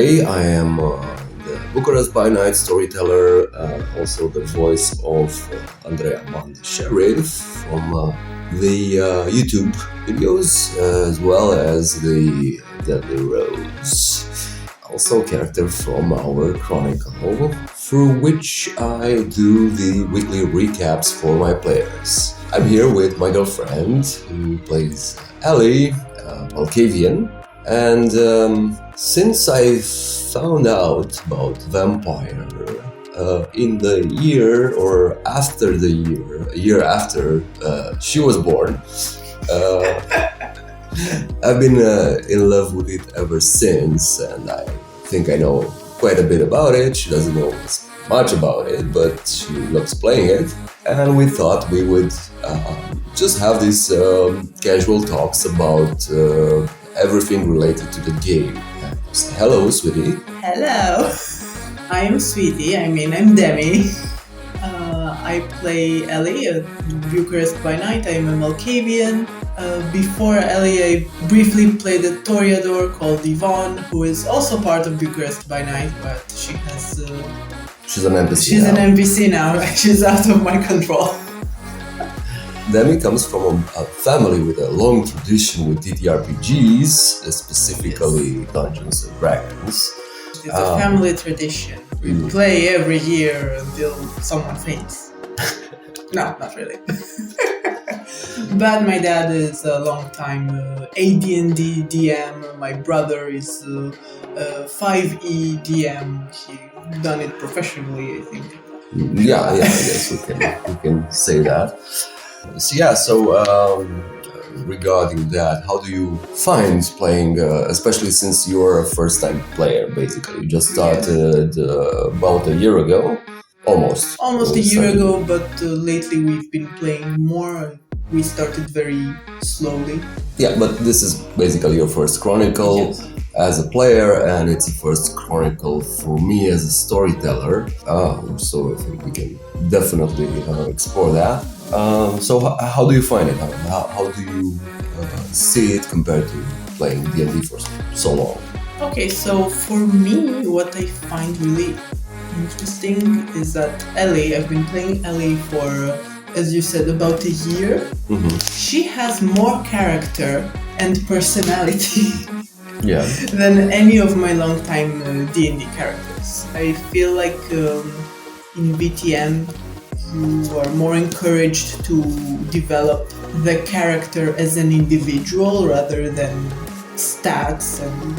today I am the Bucharest by Night storyteller, also the voice of Andrea Masquerade from the YouTube videos, as well as the Deadly Rose, also a character from our chronicle, through which I do the weekly recaps for my players. I'm here with my girlfriend, who plays Ellie, Malkavian, and since I found out about Vampire in the year or after the year, a year after she was born, I've been in love with it ever since, and I think I know quite a bit about it. She doesn't know as much about it, but she loves playing it, and we thought we would just have these casual talks about everything related to the game. Say hello, sweetie. Hello, I'm Sweetie. I'm Demi. I play Ellie at Bucharest by Night. I'm a Malkavian. Before Ellie, I briefly played a Toreador called Yvonne, who is also part of Bucharest by Night, but she has... She's an NPC She's now. an NPC now. She's out of my control. Demi comes from a family with a long tradition with TTRPGs, specifically Dungeons and Dragons. It's a family tradition. We play every year until someone faints. No, not really. But my dad is a long-time AD&D DM. My brother is a 5e DM. He's done it professionally, I think. Yeah, I guess we can say that. So regarding that, how do you find playing, especially since you're a first-time player, basically? You just started about a year ago, almost. Almost a year ago, but lately we've been playing more. We started very slowly. Yeah, but this is basically your first chronicle as a player, and it's a first chronicle for me as a storyteller. So I think we can definitely explore that. So how do you find it? How do you see it compared to playing D&D for so long? Okay, so for me, what I find really interesting is that Ellie, I've been playing Ellie for, as you said, about a year. Mm-hmm. She has more character and personality than any of my long-time D&D characters. I feel like in BTM, you are more encouraged to develop the character as an individual rather than stats and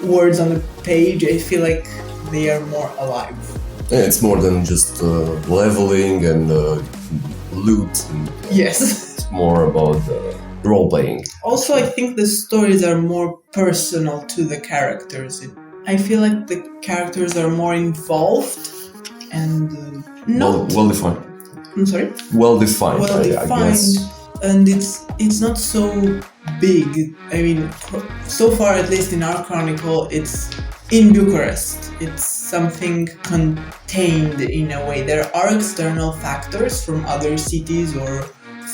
words on a page. I feel like they are more alive. Yeah, it's more than just leveling and loot. Yes. It's more about role-playing. Also, I think the stories are more personal to the characters. I feel like the characters are more involved and not... Well-defined. I'm sorry? Well-defined, I guess. And it's not so big. So far, at least in our chronicle, it's in Bucharest. It's something contained in a way. There are external factors from other cities or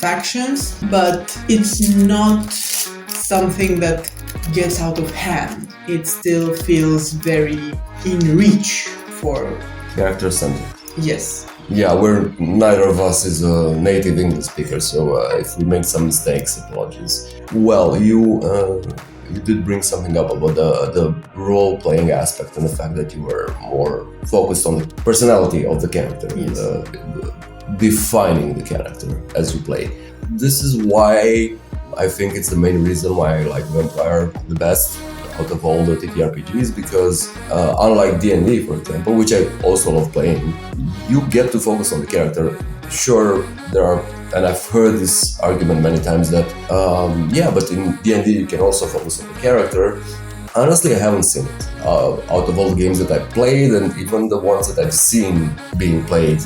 factions, but it's not something that gets out of hand. It still feels very in reach for... Character-centered. Yes. Yeah, neither of us is a native English speaker, so if we make some mistakes, apologies. Well, you did bring something up about the role-playing aspect and the fact that you were more focused on the personality of the character, defining the character as you play. This is why I think it's the main reason why I like Vampire the best out of all the TTRPGs, because unlike D&D, for example, which I also love playing, you get to focus on the character. Sure, there are, and I've heard this argument many times that, but in D&D you can also focus on the character. Honestly, I haven't seen it. Out of all the games that I've played, and even the ones that I've seen being played,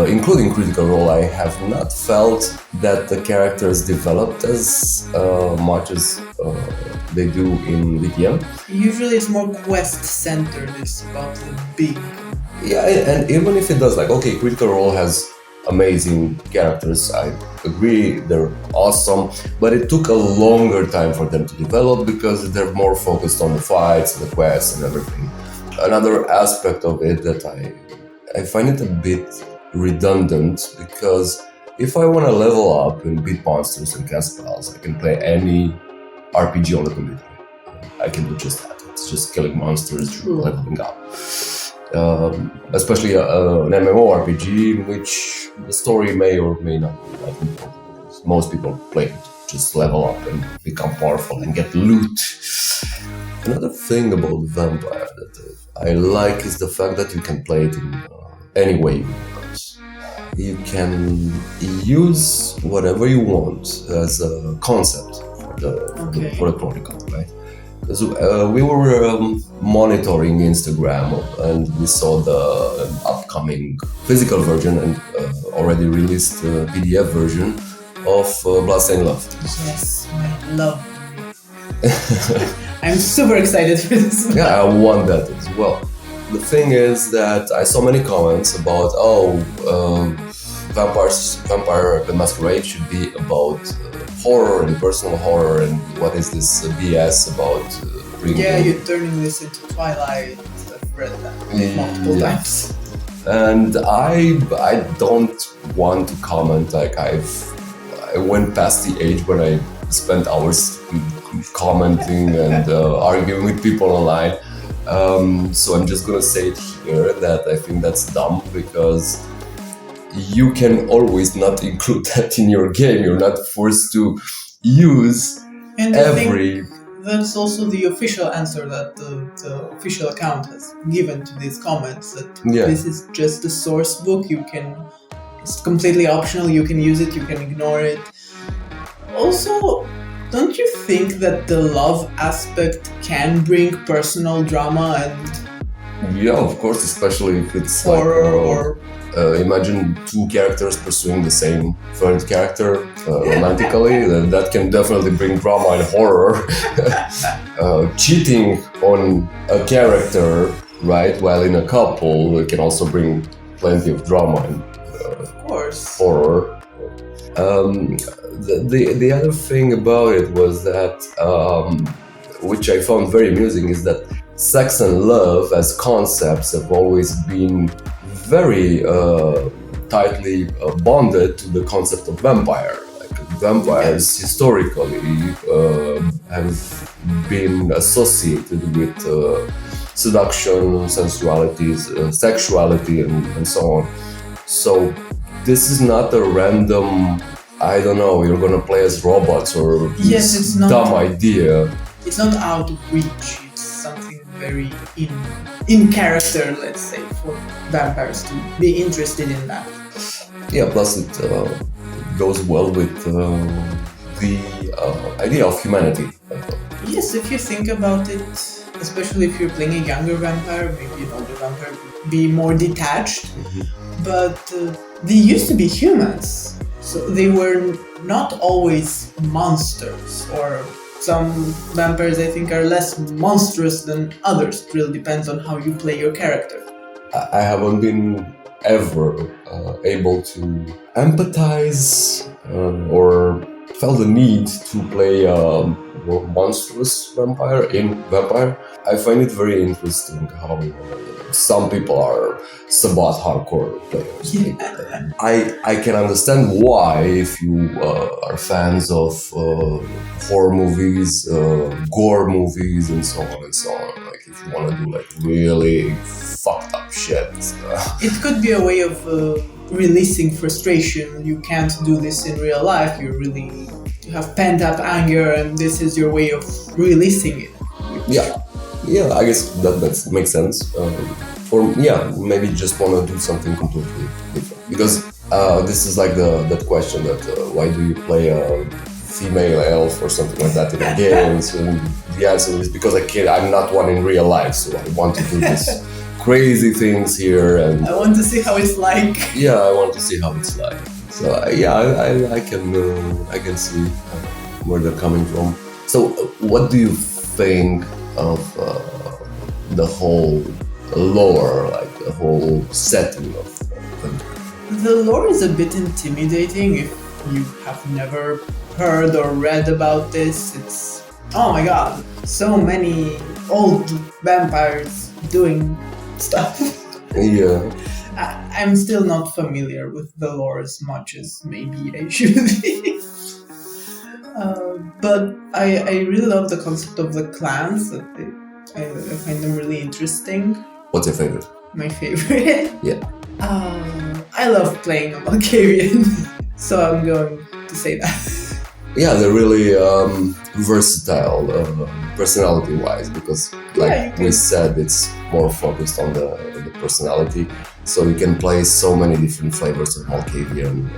including Critical Role, I have not felt that the characters developed as much as they do in VTM. Usually it's more quest-centered, it's about the big... Yeah, and even if it does, Critical Role has amazing characters. I agree, they're awesome, but it took a longer time for them to develop because they're more focused on the fights and the quests and everything. Another aspect of it that I find it a bit redundant, because if I want to level up and beat monsters and cast spells, I can play any RPG on the computer. I can do just that. It's just killing monsters, leveling up. Especially an MMORPG in which the story may or may not be that important. Most people play it, just level up and become powerful and get loot. Another thing about Vampire that I like is the fact that you can play it in any way you want. You can use whatever you want as a concept for the Chronicle, right? Because we were monitoring Instagram and we saw the upcoming physical version and already released PDF version of Bloodstained Love. Yes, I love it. I'm super excited for this. Yeah, I want that as well. The thing is that I saw many comments about, Vampire the Masquerade should be about horror and personal horror, and what is this BS about bringing... Yeah, you're turning this into Twilight. I've read that multiple times. And I don't want to comment, like I went past the age when I spent hours commenting and arguing with people online. So I'm just gonna say it here that I think that's dumb, because you can always not include that in your game. You're not forced to use and every... That's also the official answer that the official account has given to these comments, that this is just a source book. It's completely optional. You can use it, you can ignore it. Also, don't you think that the love aspect can bring personal drama and... Yeah, of course, especially if it's horror like... or... imagine two characters pursuing the same third character romantically. That can definitely bring drama and horror. Cheating on a character, right, while in a couple, it can also bring plenty of drama and of course, horror. The other thing about it was that, which I found very amusing, is that sex and love as concepts have always been very tightly bonded to the concept of vampire. Like vampires historically have been associated with seduction, sensuality, sexuality, and so on. So this is not a random, I don't know, you're gonna play as robots or it's not, dumb idea. It's not out of reach. It's something very in character, let's say, for vampires to be interested in that. Yeah, plus it goes well with the idea of humanity. Yes, if you think about it, especially if you're playing a younger vampire, maybe an older vampire would be more detached. Mm-hmm. But they used to be humans, so they were not always monsters, or some vampires I think are less monstrous than others. It really depends on how you play your character. I haven't been ever able to empathize or felt the need to play a more monstrous vampire in Vampire. I find it very interesting how some people are Sabbath hardcore players. Yeah. I can understand why, if you are fans of horror movies, gore movies, and so on and so on. Like if you want to do like really fucked up shit. It could be a way of releasing frustration. You can't do this in real life. You have pent up anger, and this is your way of releasing it. Yeah, I guess that makes sense. Maybe just want to do something completely different. Because this is like that question that why do you play a female elf or something like that in the games? And the answer is because I'm not one in real life, so I want to do this crazy things here, and I want to see how it's like. Yeah, I want to see how it's like. So I can see where they're coming from. So what do you think of the whole lore, like the whole setting of them? The The lore is a bit intimidating if you have never heard or read about this. It's, oh my god, so many old vampires doing stuff. Yeah. I'm still not familiar with the lore as much as maybe I should be. But I really love the concept of the clans. I find them really interesting. What's your favorite? My favorite? Yeah. I love playing a Malkavian, so I'm going to say that. Yeah, they're really versatile, personality-wise, because, like we said, it's more focused on the personality. So you can play so many different flavors of Malkavian,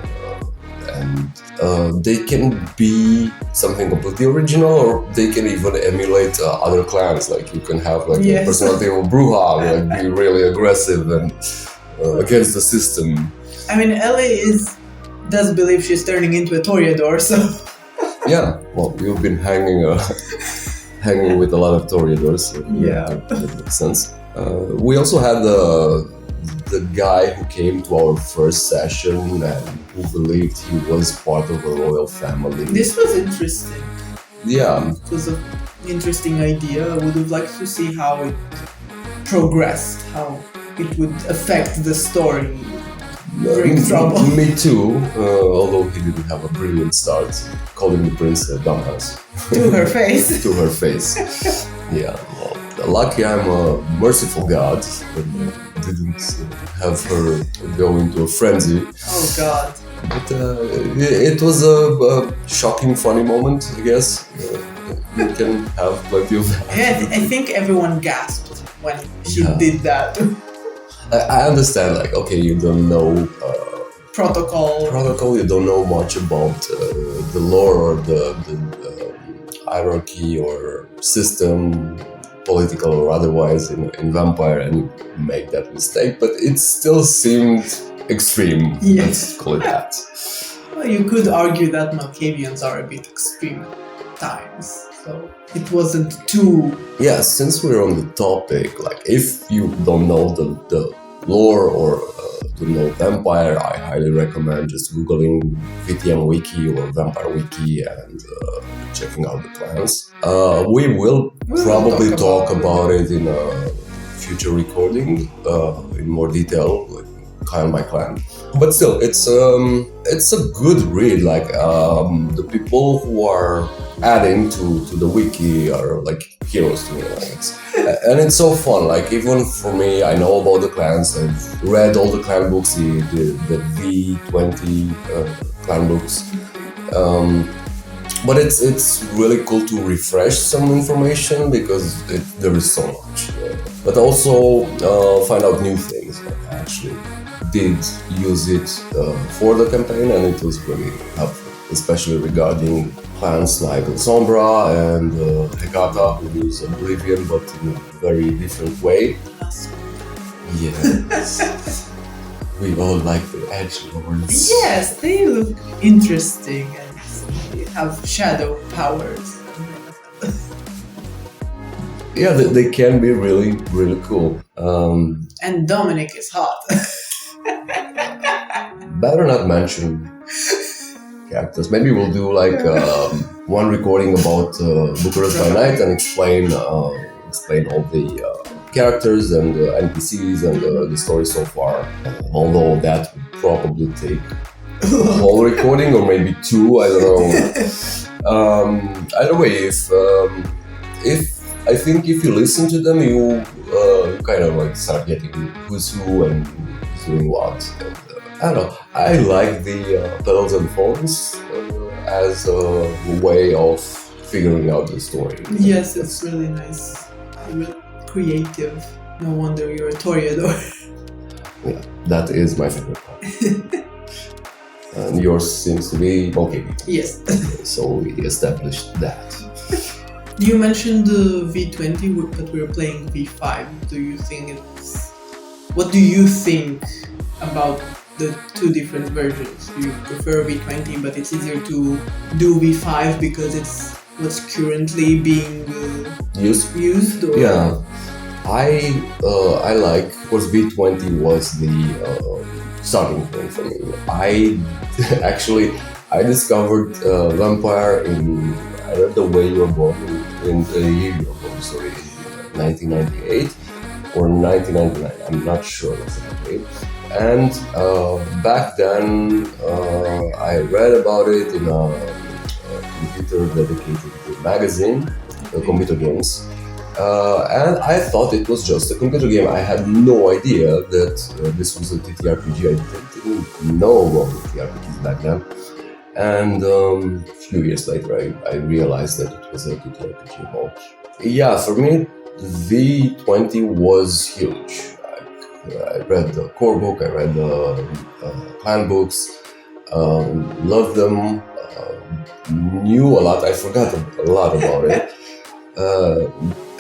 and they can be something completely original, or they can even emulate other clans. Like you can have like the personality of a Bruja, like be really aggressive and against the system. I mean, Ellie does believe she's turning into a Toreador, so. Yeah, well, you've been hanging with a lot of Toreadors, so that makes sense. We also had the guy who came to our first session and who believed he was part of a royal family. This was interesting. Yeah. It was an interesting idea. I would have liked to see how it progressed, how it would affect the story. Bring trouble. Me too, although he didn't have a brilliant start, calling the prince a dumbass. To her face. To her face. Yeah, well, lucky I'm a merciful god, and didn't have her go into a frenzy. Oh god. But it was a shocking, funny moment, I guess. You can have plenty of that. Yeah, I think everyone gasped when she did that. I understand, like, okay, you don't know protocol, you don't know much about the lore or the hierarchy or system, political or otherwise, in Vampire, and you make that mistake, but it still seemed extreme. Let's call it that. Well, you could argue that Malkavians are a bit extreme at times, so it wasn't too... Yeah, since we're on the topic, like, if you don't know the lore or to know Vampire, I highly recommend just googling VTM Wiki or Vampire Wiki and checking out the clans. We will probably talk about it in a future recording in more detail, like clan by clan. But still, it's a good read. Like the people who are adding to the wiki are like heroes to me. And it's so fun. Like even for me, I know about the clans. I've read all the clan books, the V20 clan books. But it's really cool to refresh some information because there is so much. But also find out new things. Like I actually did use it for the campaign, and it was really helpful, especially regarding clans like Sombra and Hekata, who use Oblivion, but in a very different way. Yes. We all like the edge lords. Yes, they look interesting and they have shadow powers. Yeah, they can be really, really cool. And Dominic is hot. Better not mention characters. Maybe we'll do like one recording about Bucharest by Night and explain all the characters and NPCs and the story so far. Although that would probably take a whole recording or maybe two. I don't know. Either way, if I think if you listen to them, you kind of like start getting who's who and who's doing what. And, I don't know. I like the Petals and Thorns as a way of figuring out the story. Yes, it's really nice. Really creative. No wonder you're a Toreador. Yeah, that is my favorite part. And yours seems to be okay. Yes. So we established that. You mentioned the V20, but we're playing V5. What do you think about the two different versions? Do you prefer V20, but it's easier to do V5 because it's what's currently being used? Or? Yeah, I like, of course, V20 was the starting point for me. I actually I discovered Vampire in I read The Way You Were Born in the year you were born, sorry, in 1998 or 1999. I'm not sure exactly. And back then, I read about it in a computer dedicated to magazine, computer games. And I thought it was just a computer game. I had no idea that this was a TTRPG. I didn't know about TTRPGs back then. And a few years later, I realized that it was a TTRPG mode. Yeah, for me, V20 was huge. I read the core book, I read the clan books, loved them, knew a lot, I forgot a lot about it.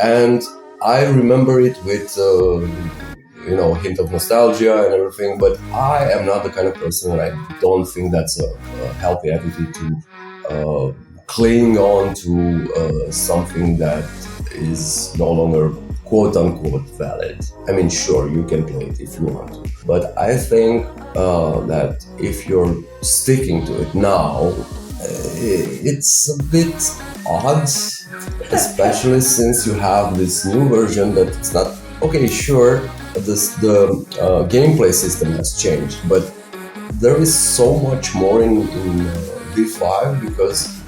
And I remember it with, a hint of nostalgia and everything, but I am not the kind of person, and I don't think that's a healthy attitude to cling on to something that is no longer quote-unquote valid. I mean, sure, you can play it if you want to, but I think that if you're sticking to it now, it's a bit odd, especially since you have this new version that it's not... Okay, sure, the gameplay system has changed, but there is so much more in V5 because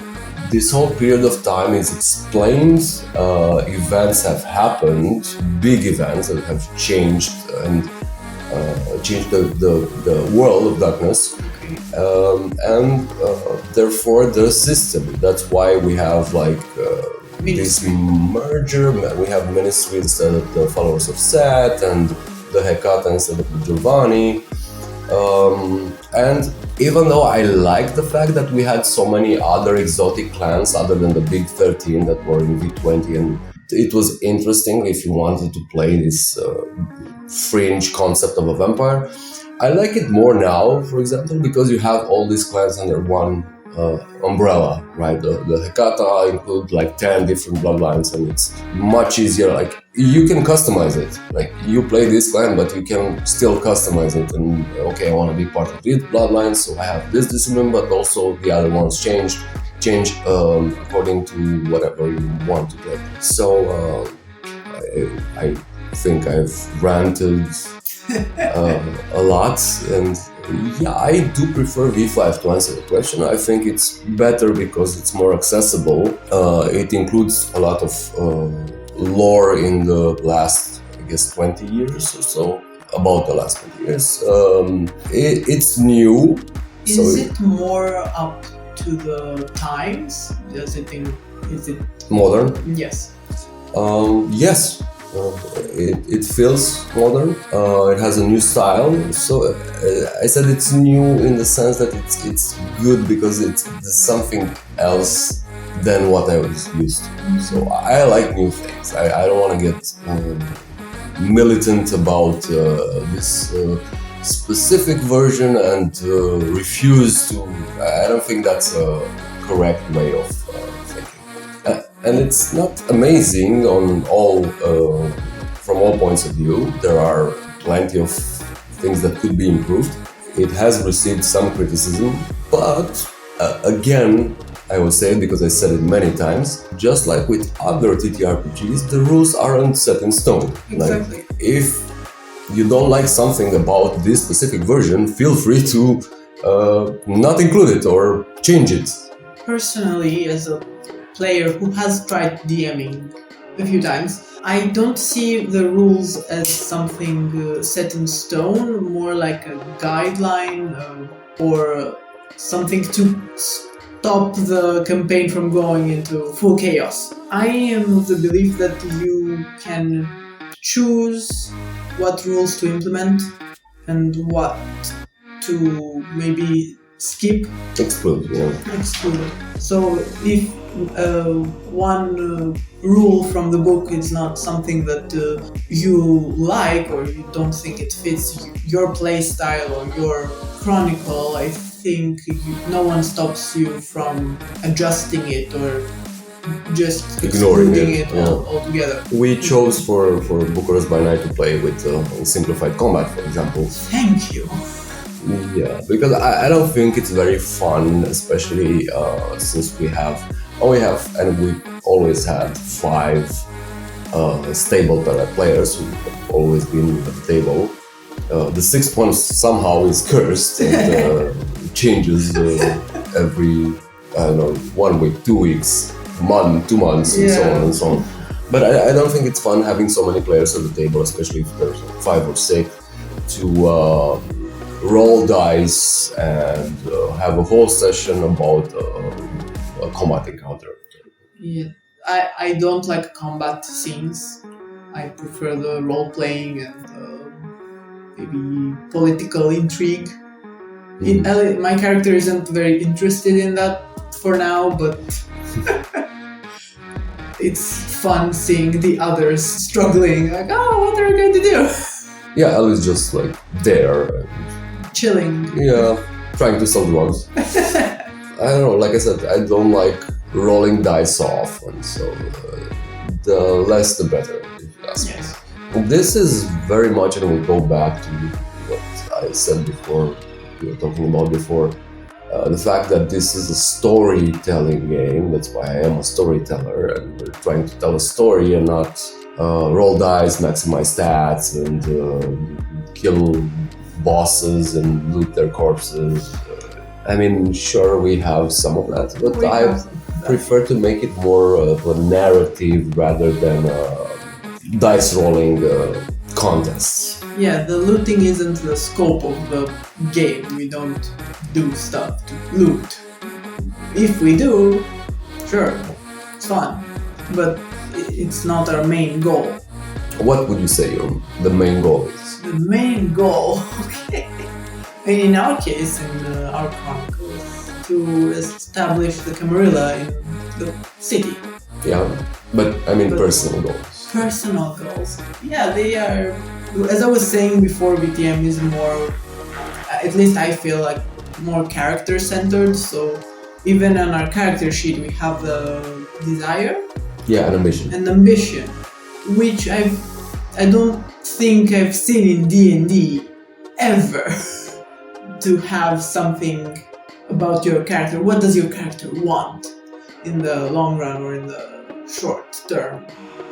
this whole period of time is explained, events have happened, big events that have changed and changed the world of darkness, and therefore the system. That's why we have this merger. We have Ministry instead of the followers of Set, and the Hecata instead of the Giovanni. And even though I like the fact that we had so many other exotic clans other than the big 13 that were in V20, and it was interesting if you wanted to play this fringe concept of a vampire, I like it more now, for example, because you have all these clans under one umbrella, right? The Hecata include 10 different bloodlines, and it's much easier. You can customize it. You play this clan, but you can still customize it. And okay, I want to be part of this bloodline, so I have this discipline, but also the other ones change according to whatever you want to play. So I think I've ranted a lot, and yeah, I do prefer V5 to answer the question. I think it's better because it's more accessible. It includes a lot of lore in the last, I guess, 20 years or so. About the last 20 years. It's new. Is it more up to the times? Is it modern? Yes. Yes. It feels modern. It has a new style. So I said it's new in the sense that it's good because it's something else than what I was used to. So I like new things. I don't want to get militant about this specific version and refuse to. I don't think that's a correct way of thinking. And it's not amazing on all, from all points of view. There are plenty of things that could be improved. It has received some criticism, but again, I will say it because I said it many times, just like with other TTRPGs, the rules aren't set in stone. Exactly. If you don't like something about this specific version, feel free to not include it or change it. Personally, as a player who has tried DMing a few times, I don't see the rules as something set in stone, more like a guideline or something to stop the campaign from going into full chaos. I am of the belief that you can choose what rules to implement and what to maybe skip. Exclude, yeah. Exclude. So if one rule from the book is not something that you like or you don't think it fits your play style or your chronicle, I think no one stops you from adjusting it or just excluding it altogether. We chose for Bucharest by Night to play with simplified combat, for example. Thank you. Yeah, because I don't think it's very fun, especially since we always had five stable players who have always been at the table. The sixth one somehow is cursed and changes every, I don't know, 1 week, 2 weeks, month, 2 months, and so on and so on. But I don't think it's fun having so many players at the table, especially if there's 5 or 6, to roll dice and have a whole session about a combat encounter. Yeah, I don't like combat scenes. I prefer the role playing and maybe political intrigue. My character isn't very interested in that for now, but it's fun seeing the others struggling. Like, oh, what are we going to do? Yeah, Ellie's just like there, Chilling. yeah, trying to sell drugs. I don't know. Like I said, I don't like rolling dice often, so the less the better. If you ask me. This is very much, and we'll go back to what I said before. We were talking about before. The fact that this is a storytelling game, that's why I am a storyteller, and we're trying to tell a story and not roll dice, maximize stats, and kill bosses and loot their corpses. I mean, sure, we have some of that, but I prefer to make it more of a narrative rather than a dice rolling contests. Yeah, the looting isn't the scope of the game. We don't do stuff to loot. If we do, sure, it's fun, but it's not our main goal. What would you say the main goal is? The main goal, okay. In our case, in our chronicles, to establish the Camarilla in the city. Yeah, but I mean personal goals. Personal goals. Yeah, they are. As I was saying before, BTM is more, at least I feel like, more character centered. So even on our character sheet, we have the desire. Yeah, an ambition. An ambition, which I don't think I've seen in D&D ever. To have something about your character. What does your character want in the long run or in the short term?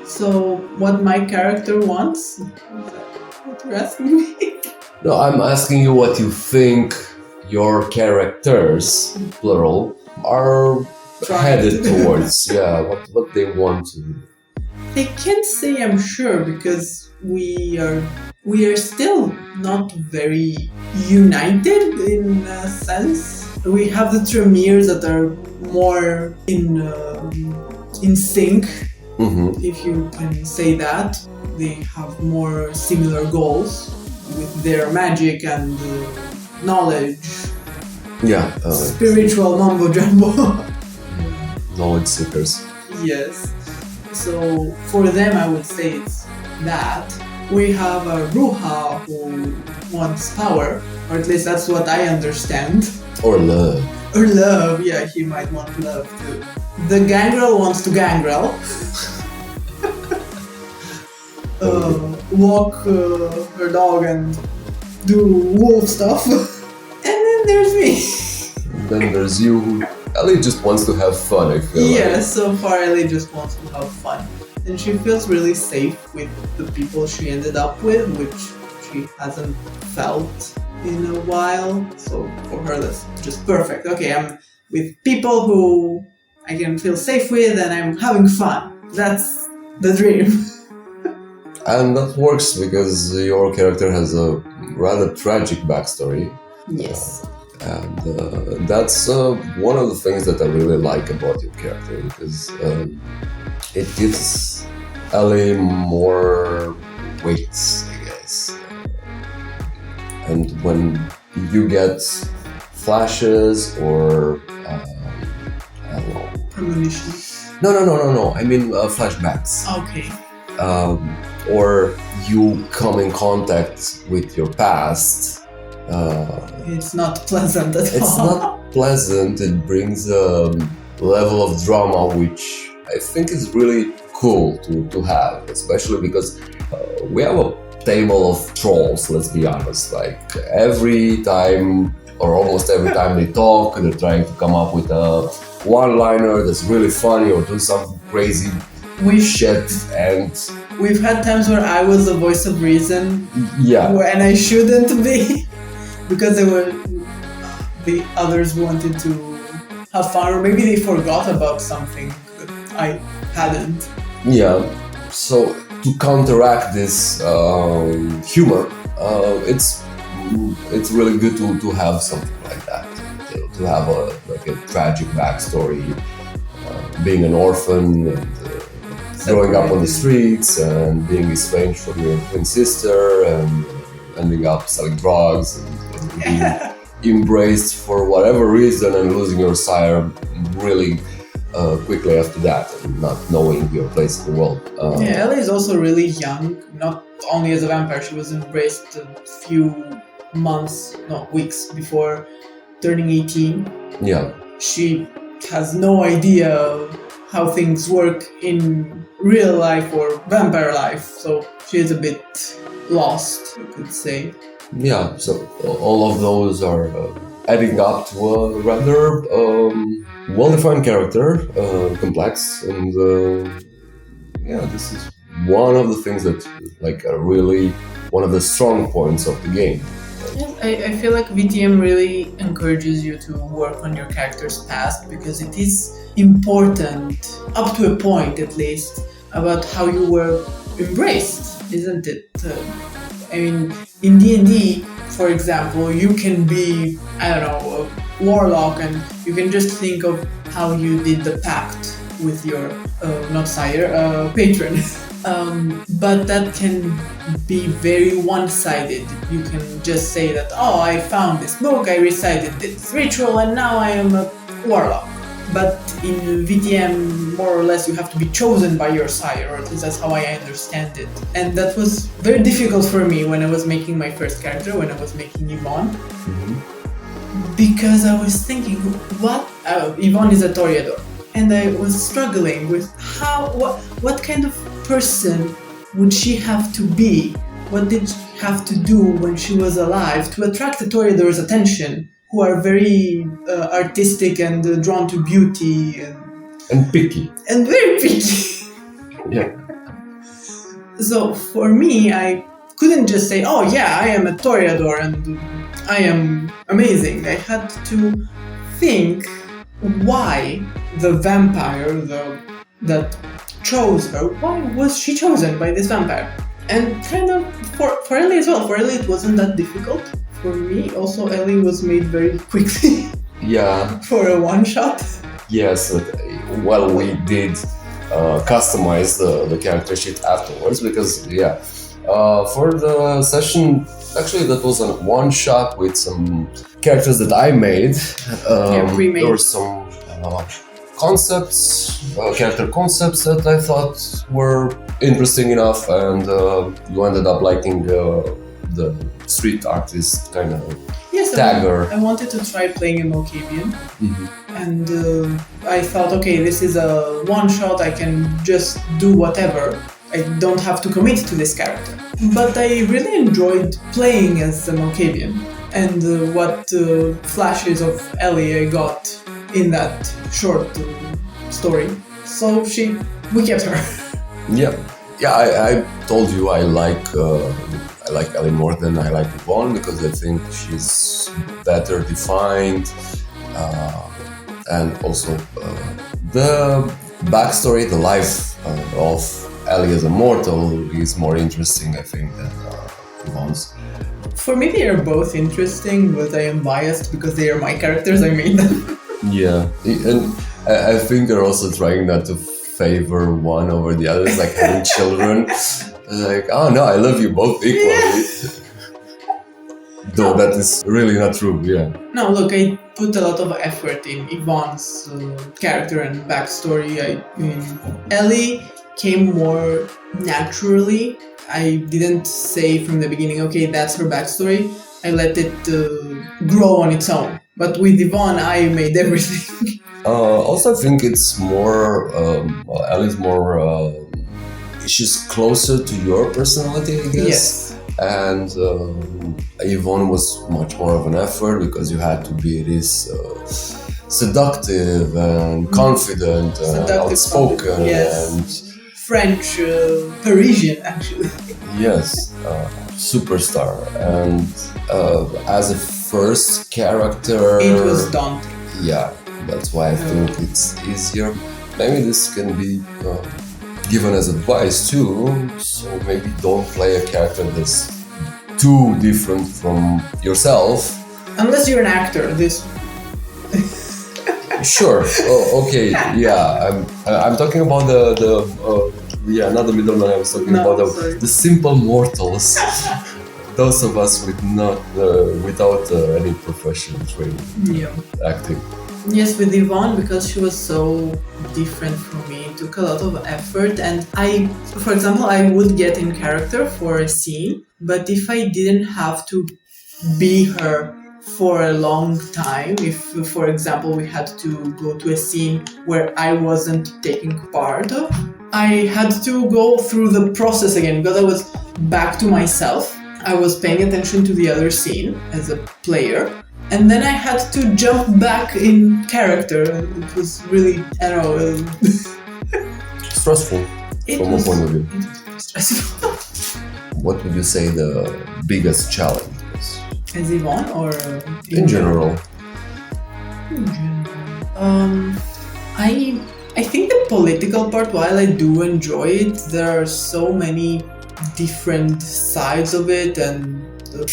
So what my character wants? Is that what you're asking me? No, I'm asking you what you think your characters, plural, are headed towards. Yeah, what they want to do. I can't say I'm sure because we are still not very united in a sense. We have the Tremiers that are more in sync, if you can say that. They have more similar goals with their magic and knowledge. Yeah. Spiritual mumbo jumbo. Knowledge seekers. Yes. So for them, I would say it's that. We have a Ruha who wants power, or at least that's what I understand. Or love. Or love, yeah, he might want love too. The Gangrel wants to gangrel. Walk her dog and do wolf stuff. And then there's me. Then there's you. Ellie just wants to have fun, I feel like. Yeah, so far Ellie just wants to have fun. And she feels really safe with the people she ended up with, which she hasn't felt in a while. So for her, that's just perfect. Okay, I'm with people who I can feel safe with and I'm having fun. That's the dream. And that works because your character has a rather tragic backstory. Yes. And that's one of the things that I really like about your character, because it gives Ellie more weight, I guess. And when you get flashes or I don't know. Premonitions. No. I mean flashbacks. Okay. Or you come in contact with your past. It's not pleasant at all. It's not pleasant. It brings a level of drama which I think is really cool to have, especially because we have a table of trolls, let's be honest. Like every time, or almost every time they talk, they're trying to come up with a one-liner that's really funny or do some crazy shit. And we've had times where I was the voice of reason, and I shouldn't be, because the others wanted to have fun, or maybe they forgot about something that I hadn't. Yeah, so to counteract this humor, it's really good to have something like that, to have a tragic backstory, being an orphan and growing up on the streets and being estranged from your twin sister and ending up selling drugs and being embraced for whatever reason and losing your sire really quickly after that and not knowing your place in the world. Ellie is also really young, not only as a vampire. She was embraced a few weeks before turning 18. Yeah. She has no idea how things work in real life or vampire life, so she is a bit lost, you could say. Yeah, so all of those are adding up to a rather well-defined character, complex, and this is one of the things that really one of the strong points of the game. I feel like VTM really encourages you to work on your character's past, because it is important, up to a point at least, about how you were embraced, isn't it? In D&D, for example, you can be, a warlock, and you can just think of how you did the pact with your, not sire, patron. But that can be very one-sided. You can just say that, I found this book, I recited this ritual, and now I am a warlock. But in VTM, more or less, you have to be chosen by your sire, or at least that's how I understand it. And that was very difficult for me when I was making my first character, when I was making Yvonne. Mm-hmm. Because I was thinking, Yvonne is a Toreador. And I was struggling with what kind of person would she have to be? What did she have to do when she was alive to attract the Toreador's attention, who are very artistic and drawn to beauty and picky. And very picky. Yeah. So for me, I couldn't just say, I am a Toreador and I am amazing. I had to think why the vampire that chose her, why was she chosen by this vampire? And kind of for Ellie as well. For Ellie it wasn't that difficult. For me also, Ellie was made very quickly. Yeah. For a one-shot. Yes, we did customize the character sheet afterwards, because for the session, actually that was a one-shot with some characters that I made. Remade. There were some character concepts that I thought were interesting enough, and you ended up liking the street artist kind of dagger. I wanted to try playing a Malkavian, and I thought, this is a one-shot, I can just do whatever. I don't have to commit to this character. But I really enjoyed playing as the Malkavian, and what flashes of Ellie I got in that short story. So we kept her. Yeah. I told you I like Ellie more than I like Yvonne, because I think she's better defined, and also the backstory, the life of Ellie as a mortal is more interesting, I think, than Yvonne's. For me, they are both interesting, but I am biased because they are my characters. I made them. Yeah, and I think they're also trying not to favor one over the others, like having children. Like, no, I love you both equally. Though that is really not true, yeah. No, look, I put a lot of effort in Yvonne's character and backstory. Ellie came more naturally. I didn't say from the beginning, that's her backstory. I let it grow on its own. But with Yvonne, I made everything. Also, I think it's more, Ellie's more, she's closer to your personality, I guess. Yes. And Yvonne was much more of an effort because you had to be this seductive and confident and outspoken and French, Parisian actually. Yes, superstar. And as a first character, it was daunting. Yeah, that's why I think it's easier. Maybe this can be given as advice too. So maybe don't play a character that's too different from yourself. Unless you're an actor. Sure. Oh, okay. Yeah. I'm talking about not the middleman. I was talking about the simple mortals. Those of us without any professional training. Acting. Yes, with Yvonne, because she was so different from me, it took a lot of effort. And for example, I would get in character for a scene, but if I didn't have to be her for a long time, if, for example, we had to go to a scene where I wasn't taking part of, I had to go through the process again because I was back to myself. I was paying attention to the other scene as a player. And then I had to jump back in character. It was really, I don't know. Stressful from a point of view. It was stressful. What would you say the biggest challenge is? As Yvonne or in general? In general. I think the political part, while I do enjoy it, there are so many different sides of it and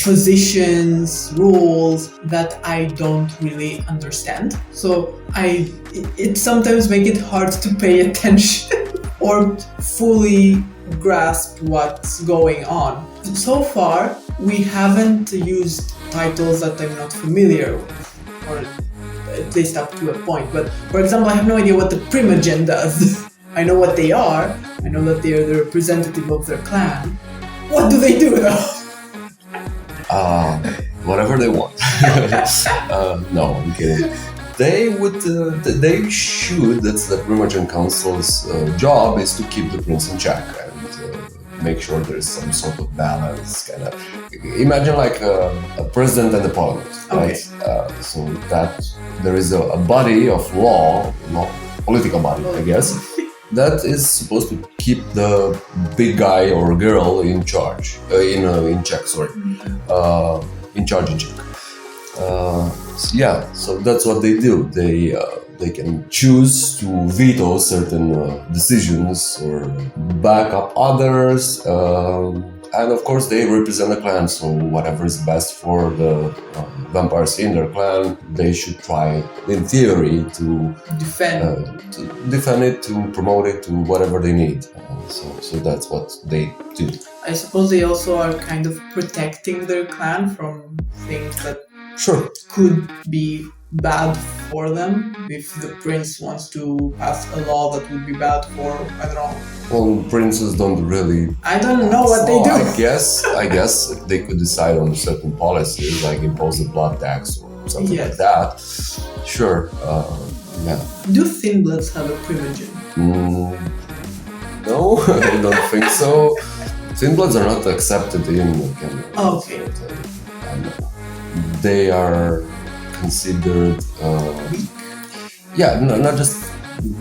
positions, rules that I don't really understand. So it sometimes makes it hard to pay attention or fully grasp what's going on. So far, we haven't used titles that I'm not familiar with, or at least up to a point. But for example, I have no idea what the Primogen does. I know what they are. I know that they are the representative of their clan. What do they do though? Whatever they want. No, I'm kidding. They should. That's the Primogen Council's job, is to keep the prince in check and make sure there is some sort of balance. Kind of imagine like a president and a parliament, right? So that there is a body of law, political body, I guess, that is supposed to keep the big guy or girl in charge, in check. Sorry, in charge in check. So that's what they do. They can choose to veto certain decisions or back up others, and of course they represent the clan. So whatever is best for the vampires in their clan, they should try, in theory, to defend it, to promote it, to whatever they need. So that's what they do. I suppose they also are kind of protecting their clan from things that could be bad for them. If the prince wants to pass a law that would be bad for, I don't know. Well, princes don't really. I don't know what they do. I guess they could decide on certain policies, like impose a blood tax or something like that. Sure. Yeah. Do Thin Bloods have a Primogen? No, I don't think so. Thin Bloods are not accepted in Canada. Okay. They are considered weak. Yeah, not just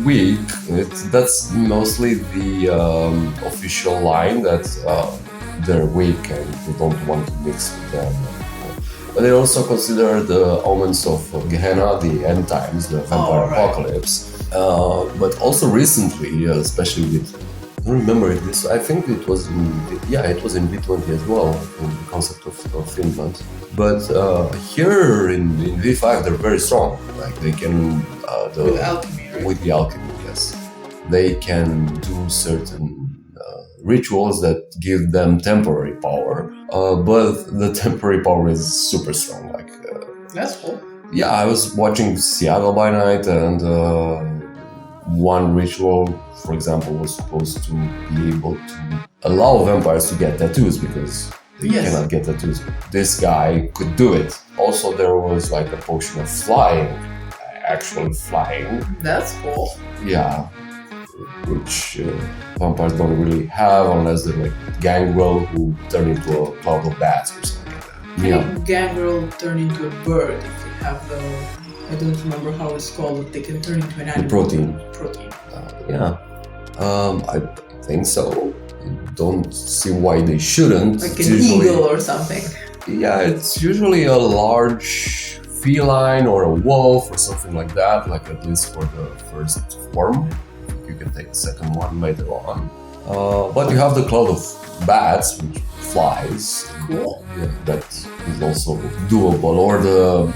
weak. That's mostly the official line that they're weak and we don't want to mix with them. But they also consider the omens of Gehenna, the end times, the vampire apocalypse. But also recently, especially with, I don't remember this. I think it was in V20 as well, in the concept of Finland. But here in V5 they're very strong. Like they can with alchemy, right? With the alchemy, yes, they can do certain rituals that give them temporary power. But the temporary power is super strong. Like that's cool. Yeah, I was watching Seattle by Night, and one ritual, for example, was supposed to be able to allow vampires to get tattoos because they cannot get tattoos. This guy could do it. Also, there was like a potion of flying, actually flying. That's cool. Yeah. which vampires don't really have unless they're like Gangrel, who turn into a cloud of bats or something like that. Yeah. Gangrel turn into a bird if they have the, I don't remember how it's called, but they can turn into an animal. The protein. Protein. I think so. I don't see why they shouldn't. Like an eagle or something. Yeah, it's usually a large feline or a wolf or something like that, like at least for the first form. You can take the second one later on. But you have the cloud of bats, which flies. Cool. Yeah, that is also doable. Or the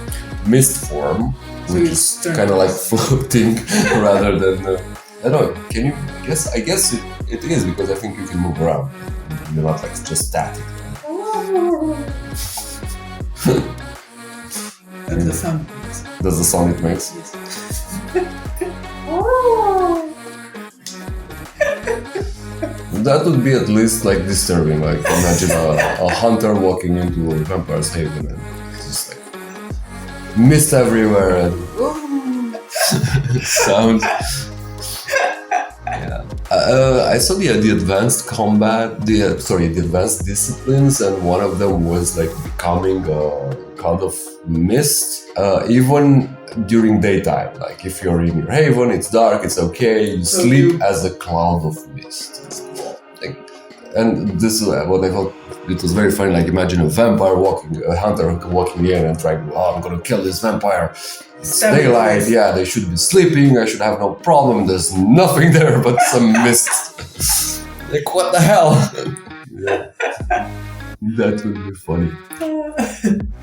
mist form, which is kind of like floating rather than... I don't know, can you guess? I guess it is, because I think you can move around. You're not like just static. That's the sound it makes. That's the sound it makes? Yes. That would be at least like disturbing. Like imagine a hunter walking into a vampire's haven and just like mist everywhere and sound. Yeah. I saw the advanced combat, the advanced disciplines, and one of them was like becoming a cloud of mist, even during daytime. Like if you're in your haven, it's dark, it's okay, you sleep as a cloud of mist. Like, and this is what I thought. It was very funny. Like imagine a hunter walking in and trying, I'm gonna kill this vampire. It's daylight, yeah, they should be sleeping, I should have no problem, there's nothing there but some mist. Like, what the hell? Yeah. That would be funny.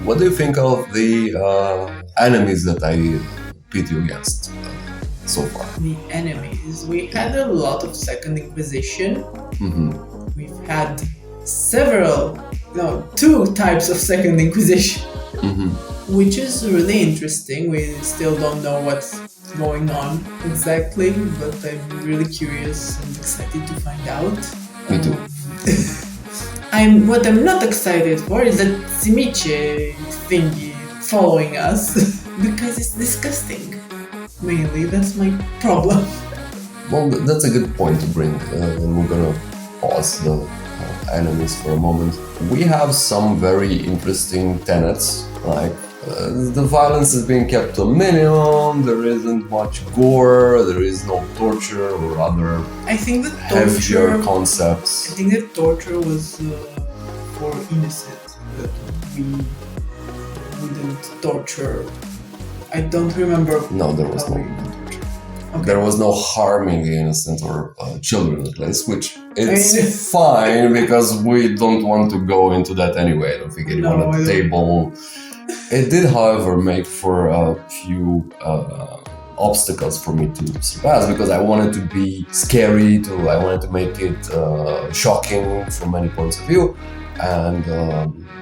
What do you think of the enemies that I pit you against so far? The enemies. We had a lot of Second Inquisition. Mm-hmm. We've had two types of Second Inquisition. Mm-hmm. Which is really interesting. We still don't know what's going on exactly, but I'm really curious and excited to find out. Me too. What I'm not excited for is that Simiche thingy following us because it's disgusting. Mainly, that's my problem. Well, that's a good point to bring, and we're gonna pause the enemies for a moment. We have some very interesting tenets, like the violence is being kept to a minimum, there isn't much gore, there is no torture or other heavier concepts. I think that torture was for innocent, that we wouldn't torture. I don't remember. No, there was no torture. Okay. There was no harming the innocent or children at least, which it's fine because we don't want to go into that anyway. I don't think anyone at the table... It did, however, make for a few obstacles for me to surpass because I wanted to be scary, I wanted to make it shocking from many points of view, and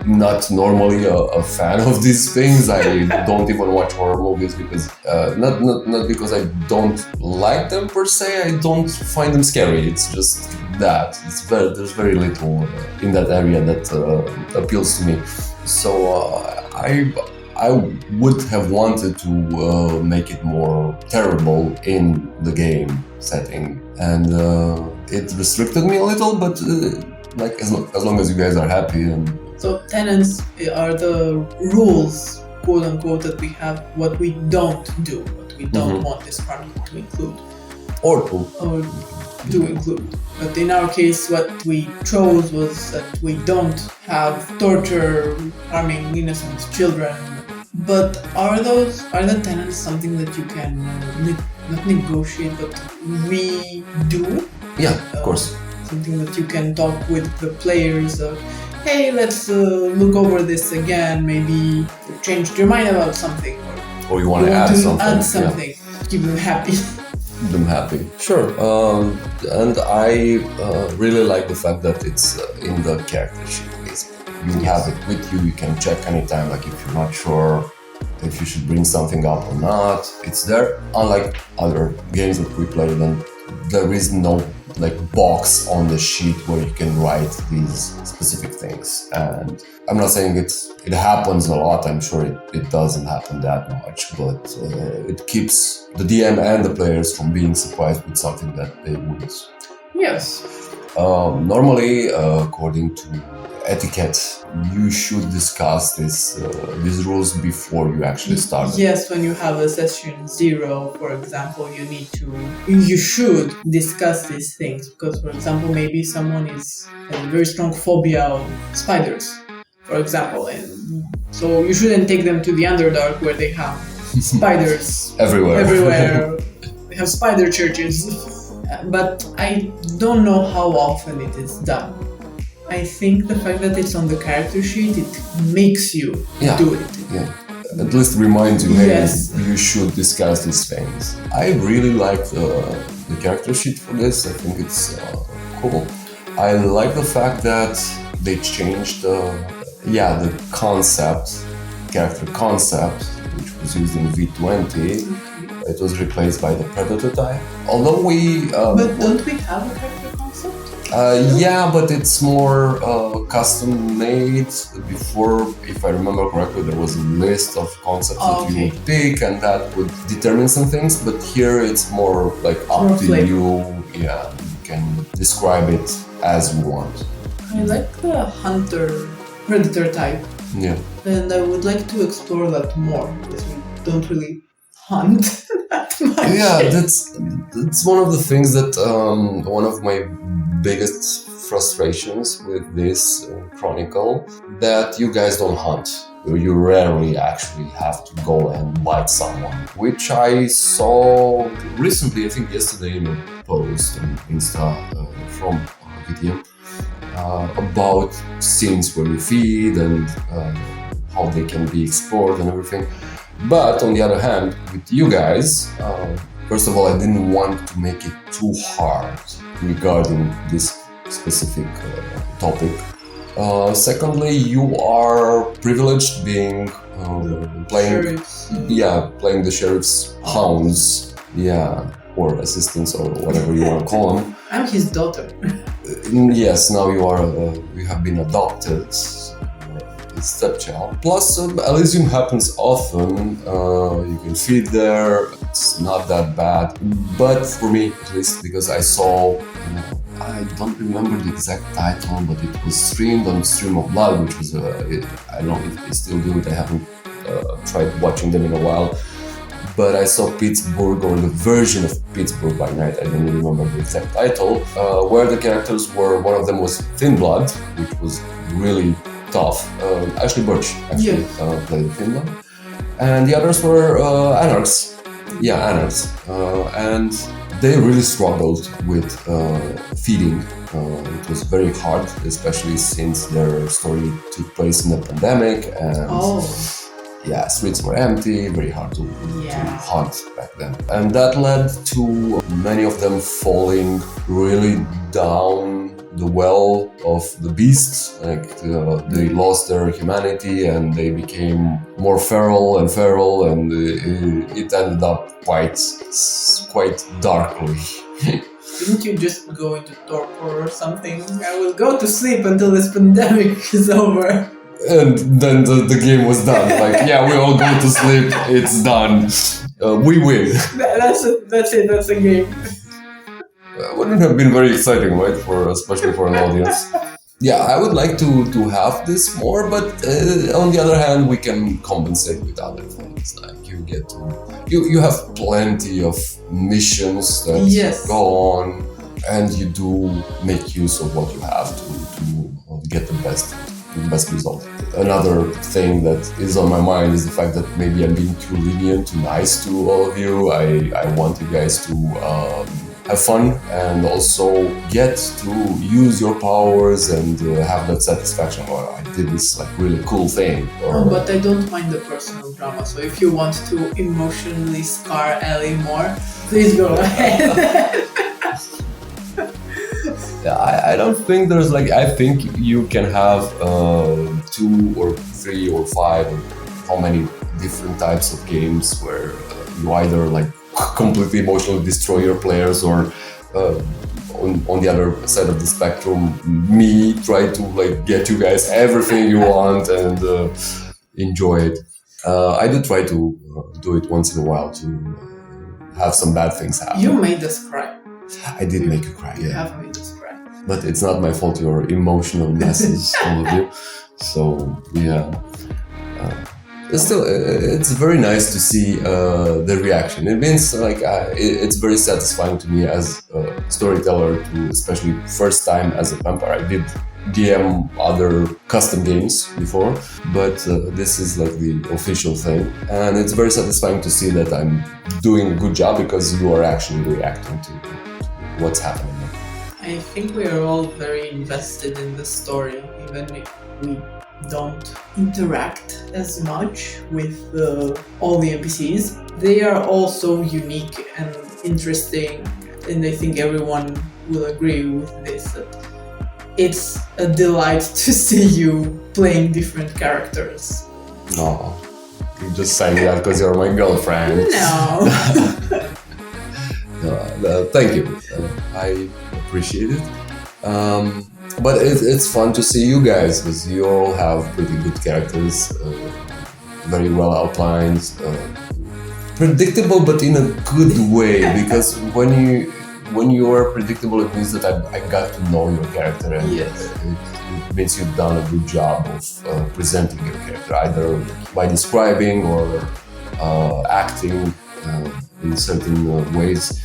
not normally a fan of these things. I don't even watch horror movies because not because I don't like them per se. I don't find them scary. It's just that there's very little in that area that appeals to me. So I would have wanted to make it more terrible in the game setting, and it restricted me a little. But like as long as you guys are happy and. So tenets are the rules, quote unquote, that we have, what we don't do, what we don't want this chronicle to include. Or to include. But in our case, what we chose was that we don't have torture, harming innocent children. But are the tenets something that you can not negotiate, but redo? Yeah, of course. Something that you can talk with the players of, hey, let's look over this again, maybe you changed your mind about something. Or you want to add something. Keep them happy. Keep them happy. Sure. And I really like the fact that it's in the character sheet. You have it with you, you can check anytime, like if you're not sure if you should bring something up or not, it's there. Unlike other games that we play, then there is no like box on the sheet where you can write these specific things. And I'm not saying it happens a lot. I'm sure it doesn't happen that much, but it keeps the DM and the players from being surprised with something that they wouldn't. Yes. Normally, according to etiquette, you should discuss these rules before you actually start. Yes, when you have a session 0, for example, you should discuss these things because, for example, maybe someone has a very strong phobia of spiders, for example, and so you shouldn't take them to the Underdark where they have spiders everywhere. They have spider churches. But I don't know how often it is done. I think the fact that it's on the character sheet, it makes you do it. Yeah. At least reminds you, hey, yes, you should discuss these things. I really like the character sheet for this. I think it's cool. I like the fact that they changed the character concept, which was used in V20. It was replaced by the Predator type. Although but don't we have a character concept? Yeah, but it's more custom made. Before, if I remember correctly, there was a list of concepts that you would pick and that would determine some things. But here it's more like up to you. Yeah, you can describe it as you want. I like the hunter predator type. Yeah. And I would like to explore that more because we don't really hunt that much. Yeah, that's one of the things that one of my biggest frustrations with this chronicle, that you guys don't hunt. You rarely actually have to go and bite someone, which I saw recently, I think yesterday, in a post on Insta from VTM about scenes where you feed and how they can be explored and everything. But on the other hand, with you guys, first of all, I didn't want to make it too hard regarding this specific topic. Secondly, you are privileged being playing the sheriff's hounds, or assistants, or whatever you want to call them. I'm his daughter. Yes, now you have been adopted. Stepchild. Plus, Elysium happens often. You can feed there. It's not that bad. But for me, at least, because I saw, I don't remember the exact title, but it was streamed on Stream of Blood, which was I don't know if they still do it. I haven't tried watching them in a while. But I saw Pittsburgh, or the version of Pittsburgh by Night. I don't remember the exact title. Where the characters were, one of them was Thin Blood, which was really tough. Ashley Birch played Finland, and the others were Anarchs. Yeah, Anarchs, and they really struggled with feeding. It was very hard, especially since their story took place in a pandemic, and streets were empty, very hard to hunt back then. And that led to many of them falling really down the well of the beasts. Like they lost their humanity and they became more feral, and it ended up quite darkly. Didn't you just go into torpor or something? I will go to sleep until this pandemic is over. And then the game was done. Like, we all go to sleep, it's done. We win. That's it, that's the game. Wouldn't have been very exciting, right? Especially for an audience. Yeah, I would like to have this more, but on the other hand, we can compensate with other things. Like you have plenty of missions that go on, and you do make use of what you have to get the best result. Another thing that is on my mind is the fact that maybe I'm being too lenient, too nice to all of you. I want you guys to have fun and also get to use your powers and have that satisfaction. Oh, I did this really cool thing. But I don't mind the personal drama. So if you want to emotionally scar Ellie more, please go ahead. I don't think there's I think you can have 2 or 3 or 5 or how many different types of games where you either completely emotionally destroy your players or on the other side of the spectrum, me try to like get you guys everything you want and enjoy it. I do try to do it once in a while to have some bad things happen. You made us cry. I did make you cry, You yeah. have made us cry. But it's not my fault. You're emotional messes, all of you. So yeah. Still, it's very nice to see the reaction. It means like it's very satisfying to me as a storyteller to, especially first time as a vampire. I did DM other custom games before, but this is like the official thing, and it's very satisfying to see that I'm doing a good job because you are actually reacting to what's happening. I think we are all very invested in the story, even if we don't interact as much with all the NPCs. They are also unique and interesting, and I think everyone will agree with this. That it's a delight to see you playing different characters. No, you're just saying that because you're my girlfriend. No. Thank you. I appreciate it. But it's fun to see you guys because you all have pretty good characters, very well outlined, predictable, but in a good way. Because when you are predictable, it means that I got to know your character, and Yes. it means you've done a good job of presenting your character, either by describing or acting in certain ways.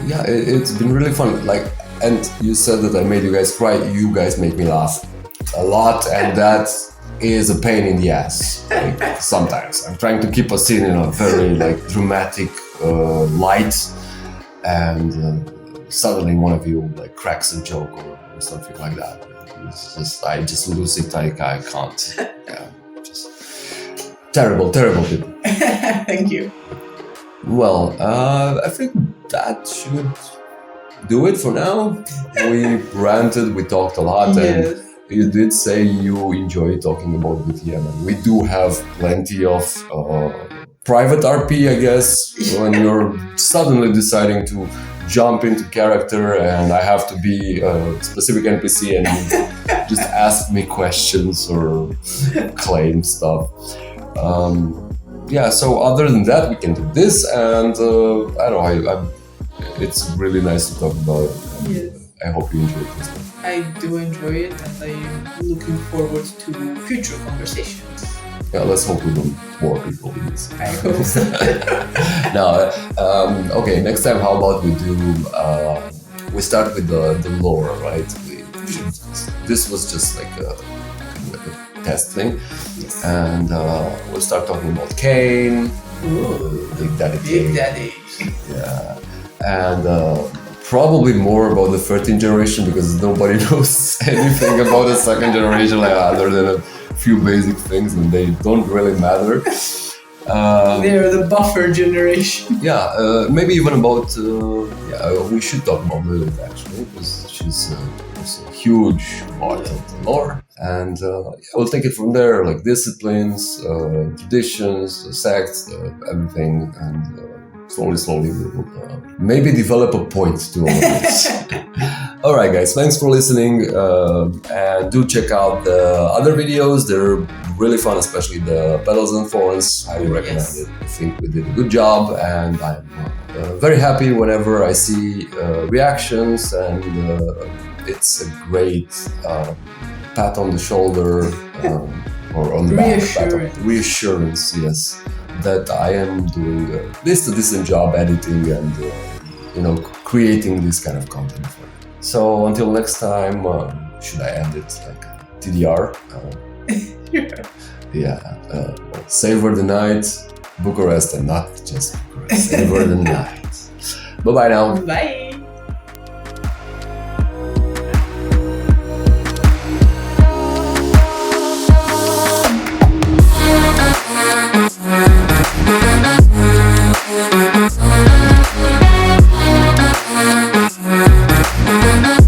Yeah, it's been really fun. Like. And you said that I made you guys cry. You guys make me laugh a lot, and that is a pain in the ass. Like, sometimes I'm trying to keep a scene in a very like dramatic light, and suddenly one of you like cracks a joke or something like that. It's just, I just lose it. I can't. Yeah, just terrible people. Thank you. Well, I think that should do it for now. We ranted, we talked a lot, Yes. and you did say you enjoy talking about BTM, and we do have plenty of private RP, I guess, when you're suddenly deciding to jump into character and I have to be a specific NPC and you just ask me questions or claim stuff. Yeah, so other than that, we can do this, and I don't know, it's really nice to talk about it. Yes. I hope you enjoyed this one. I do enjoy it, and I'm looking forward to future conversations. Yeah, let's hope we don't bore people with this. I hope so. Now, okay, next time how about we do, we start with the lore, right? This was just like a test thing. Yes. And we'll start talking about Kane, Big Daddy Kane. Big Daddy. Yeah. And probably more about the 13th generation because nobody knows anything about the second generation like, other than a few basic things, and they don't really matter. They're the buffer generation. Yeah, maybe even about, we should talk about Lilith actually, because she's also a huge part of the lore. And we'll take it from there, like disciplines, traditions, sects, everything, and slowly we'll maybe develop a point to all of this. Alright guys, thanks for listening, and do check out the other videos. They're really fun, especially the Petals and Thorns. Highly recommend Yes. it. I think we did a good job, and I'm very happy whenever I see reactions, and it's a great pat on the shoulder, or on the back. Reassurance, yes, that I am doing at least a decent job editing and creating this kind of content for you. So until next time, should I end it like TDR? Savor the night, Bucharest, and not just Bucharest. Savor the night. Bye bye now. Bye. We'll be right back.